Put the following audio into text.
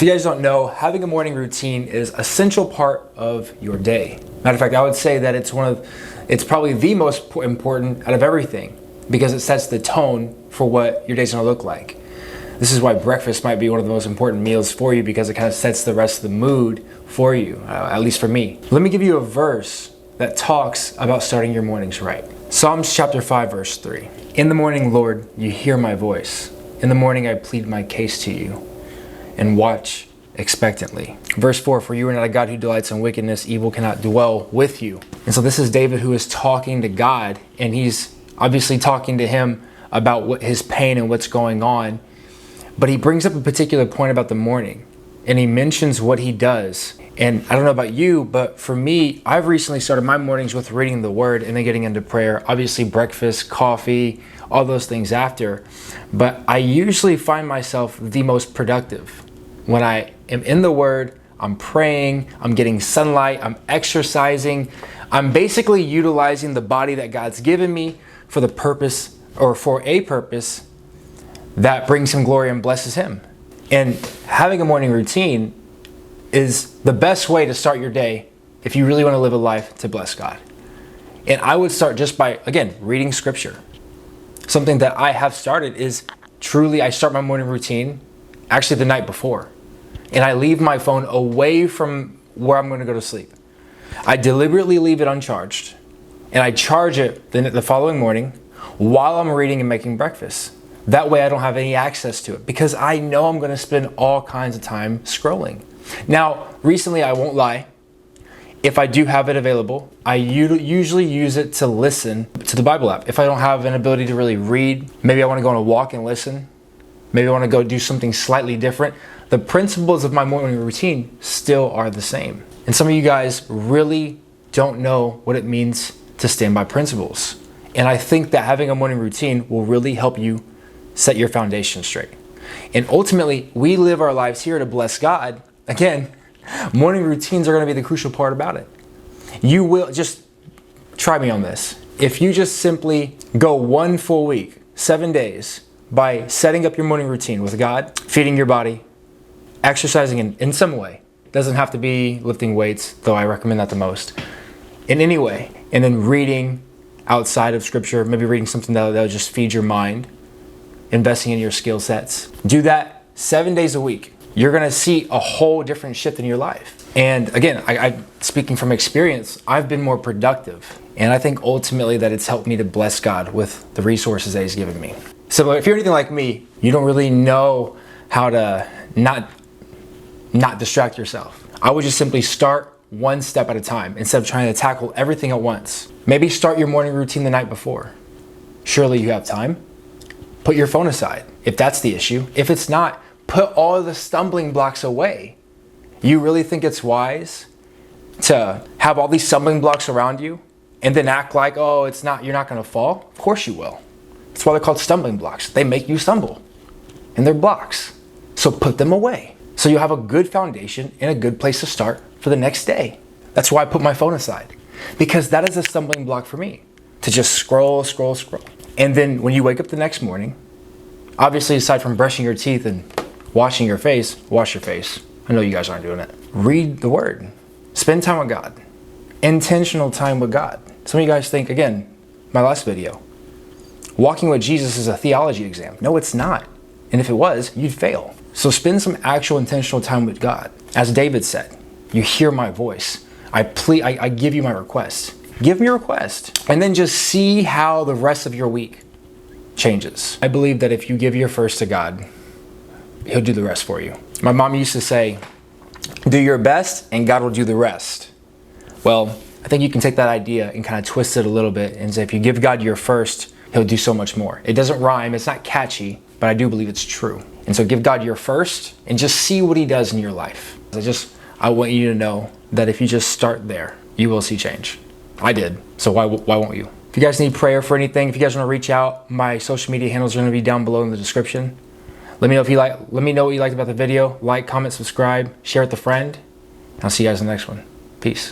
If you guys don't know, having a morning routine is an essential part of your day. Matter of fact, I would say that it's probably the most important out of everything because it sets the tone for what your day's gonna look like. This is why breakfast might be one of the most important meals for you because it kind of sets the rest of the mood for you, at least for me. Let me give you a verse that talks about starting your mornings right. Psalms chapter 5, verse 3. In the morning, Lord, you hear my voice. In the morning, I plead my case to you and watch expectantly. Verse 4, for you are not a God who delights in wickedness, evil cannot dwell with you. And so this is David who is talking to God, and he's obviously talking to him about what his pain and what's going on. But he brings up a particular point about the morning, and he mentions what he does. And I don't know about you, but for me, I've recently started my mornings with reading the word and then getting into prayer. Obviously breakfast, coffee, all those things after. But I usually find myself the most productive when I am in the word, I'm praying, I'm getting sunlight, I'm exercising. I'm basically utilizing the body that God's given me for the purpose or for a purpose that brings him glory and blesses him. And having a morning routine is the best way to start your day if you really want to live a life to bless God. And I would start just by, again, reading scripture. Something that I have started is truly, I start my morning routine actually the night before. And I leave my phone away from where I'm going to go to sleep. I deliberately leave it uncharged. And I charge it the following morning while I'm reading and making breakfast. That way I don't have any access to it because I know I'm going to spend all kinds of time scrolling. Now, recently, I won't lie, if I do have it available, I usually use it to listen to the Bible app. If I don't have an ability to really read, maybe I want to go on a walk and listen. Maybe I want to go do something slightly different. The principles of my morning routine still are the same. And some of you guys really don't know what it means to stand by principles. And I think that having a morning routine will really help you set your foundation straight. And ultimately, we live our lives here to bless God. Again, morning routines are going to be the crucial part about it. You will just try me on this. If you just simply go one full week, 7 days, by setting up your morning routine with God, feeding your body, exercising in some way. Doesn't have to be lifting weights, though I recommend that the most. In any way. And then reading outside of scripture, maybe reading something that'll just feed your mind, investing in your skill sets. Do that 7 days a week. You're gonna see a whole different shift in your life. And again, I speaking from experience, I've been more productive. And I think ultimately that it's helped me to bless God with the resources that he's given me. So if you're anything like me, you don't really know how to not distract yourself. I would just simply start one step at a time instead of trying to tackle everything at once. Maybe start your morning routine the night before. Surely you have time. Put your phone aside if that's the issue. If it's not, put all of the stumbling blocks away. You really think it's wise to have all these stumbling blocks around you and then act like, oh, you're not gonna fall? Of course you will. That's why they're called stumbling blocks. They make you stumble and they're blocks. So put them away. So you have a good foundation and a good place to start for the next day. That's why I put my phone aside because that is a stumbling block for me to just scroll. And then when you wake up the next morning, obviously aside from brushing your teeth and washing your face, wash your face. I know you guys aren't doing it. Read the word. Spend time with God. Intentional time with God. Some of you guys think, again, my last video, walking with Jesus is a theology exam. No, it's not. And if it was, you'd fail. So spend some actual intentional time with God. As David said, you hear my voice. I give you my request. Give me a request. And then just see how the rest of your week changes. I believe that if you give your first to God, he'll do the rest for you. My mom used to say, do your best and God will do the rest. Well, I think you can take that idea and kind of twist it a little bit and say, if you give God your first, he'll do so much more. It doesn't rhyme, it's not catchy, but I do believe it's true. And so give God your first and just see what he does in your life. I want you to know that if you just start there, you will see change. I did, so why won't you? If you guys need prayer for anything, if you guys want to reach out, my social media handles are going to be down below in the description. Let me know what you liked about the video. Like, comment, subscribe, share with a friend. I'll see you guys in the next one. Peace.